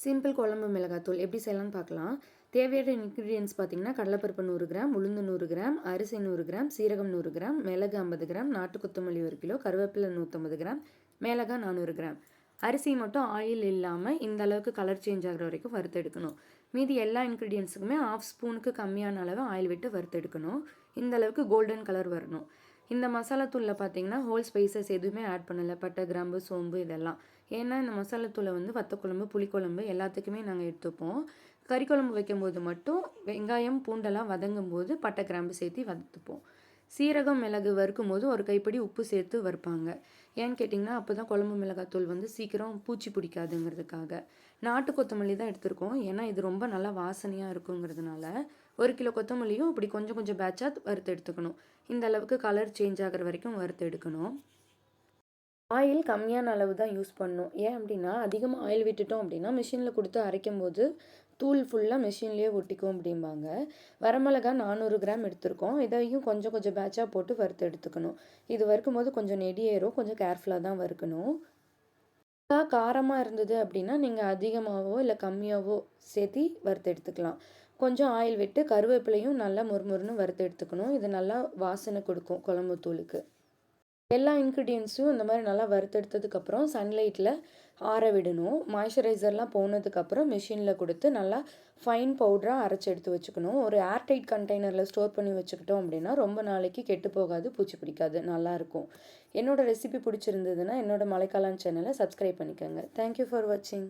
Simple குழம்பு மிளகாத்தூள் எப்படி செய்யலாம்னு பார்க்கலாம். தேவையான இன்க்ரீடியன்ஸ் பார்த்தீங்கன்னா, கடலைப்பருப்பு 100 கிராம், உளுந்து 100 கிராம், அரிசி 100 கிராம், சீரகம் 100 கிராம், மிளகு 50 கிராம், நாட்டு கொத்தமல்லி 1 கிலோ, கருவேப்பிலை 150 கிராம், மிளகாய் 400 கிராம். அரிசி மட்டும் ஆயில் இல்லாமல் இந்த அளவுக்கு கலர் சேஞ்ச் ஆகிற வரைக்கும் வறுத்தெடுக்கணும். மீதி எல்லா இன்க்ரீடியன்ஸுக்குமே 1/2 ஸ்பூனுக்கு கம்மியான அளவு ஆயில் விட்டு வறுத்தெடுக்கணும். இந்த அளவுக்கு கோல்டன் கலர் வரணும். இந்த மசாலாத்தூளில் பார்த்தீங்கன்னா ஹோல் ஸ்பைசஸ் எதுவுமே ஆட் பண்ணலை. பட்டை, கிராம்பு, சோம்பு இதெல்லாம். ஏன்னா இந்த மசாலாத்தூளை வந்து வத்தக்குழம்பு, புளிக்குழம்பு எல்லாத்துக்குமே நாங்கள் எடுத்துப்போம். கறி குழம்பு வைக்கும்போது மட்டும் வெங்காயம், பூண்டெல்லாம் வதங்கும் போது பட்டை, கிராம்பு சேர்த்து வதத்துப்போம். சீரகம், மிளகு வறுக்கும் போது ஒரு கைப்பிடி உப்பு சேர்த்து வறுப்பாங்க. ஏன்னு கேட்டிங்கன்னா அப்போ தான் குழம்பு மிளகாத்தூள் வந்து சீக்கிரம் பூச்சி பிடிக்காதுங்கிறதுக்காக. நாட்டு கொத்தமல்லி தான் எடுத்திருக்கோம். ஏன்னா இது ரொம்ப நல்லா வாசனையாக இருக்குங்கிறதுனால 1 கிலோ கொத்தமல்லியும் இப்படி கொஞ்சம் கொஞ்சம் பேட்சாக வறுத்து எடுத்துக்கணும். இந்த அளவுக்கு கலர் சேஞ்ச் ஆகிற வரைக்கும் வறுத்து எடுக்கணும். ஆயில் கம்மியான அளவு தான் யூஸ் பண்ணணும். ஏன் அப்படின்னா அதிகமாக ஆயில் விட்டுட்டோம் அப்படின்னா மிஷினில் கொடுத்து அரைக்கும் போது தூள் ஃபுல்லாக மிஷின்லேயே ஒட்டிக்கும் அப்படிம்பாங்க. வரமிளகா 400 கிராம் எடுத்திருக்கோம். இதையும் கொஞ்சம் கொஞ்சம் பேட்சாக போட்டு வறுத்து எடுத்துக்கணும். இது வறுக்கும் போது கொஞ்சம் நெடி ஏறும். கொஞ்சம் கேர்ஃபுல்லாக தான் வறுக்கணும். காரமாக இருந்தது அப்படின்னா நீங்கள் அதிகமாகவோ இல்லை கம்மியாகவோ சேர்த்தி வறுத்து எடுத்துக்கலாம். கொஞ்சம் ஆயில் விட்டு கருவேப்பிலையும் நல்லா மொறுமொறுன்னு வறுத்து எடுத்துக்கணும். இது நல்லா வாசனை கொடுக்கும் குழம்பு தூளுக்கு. எல்லா இன்க்ரீடியன்ஸும் இந்த மாதிரி நல்லா வறுத்தெடுத்ததுக்கப்புறம் சன்லைட்டில் ஆற விடணும். மாய்ஸ்சரைசர்லாம் போனதுக்கப்புறம் மிஷினில் கொடுத்து நல்லா ஃபைன் பவுடராக அரைச்சி எடுத்து வச்சுக்கணும். ஒரு ஏர்டைட் கண்டெய்னரில் ஸ்டோர் பண்ணி வச்சுக்கிட்டோம் அப்படின்னா ரொம்ப நாளைக்கு கெட்டு போகாது, பூச்சி பிடிக்காது, நல்லாயிருக்கும். என்னோடய ரெசிபி பிடிச்சிருந்ததுன்னா என்னோடய மழைக்காளான் சேனலை சப்ஸ்கிரைப் பண்ணிக்கோங்க. தேங்க்யூ ஃபார் வாட்சிங்.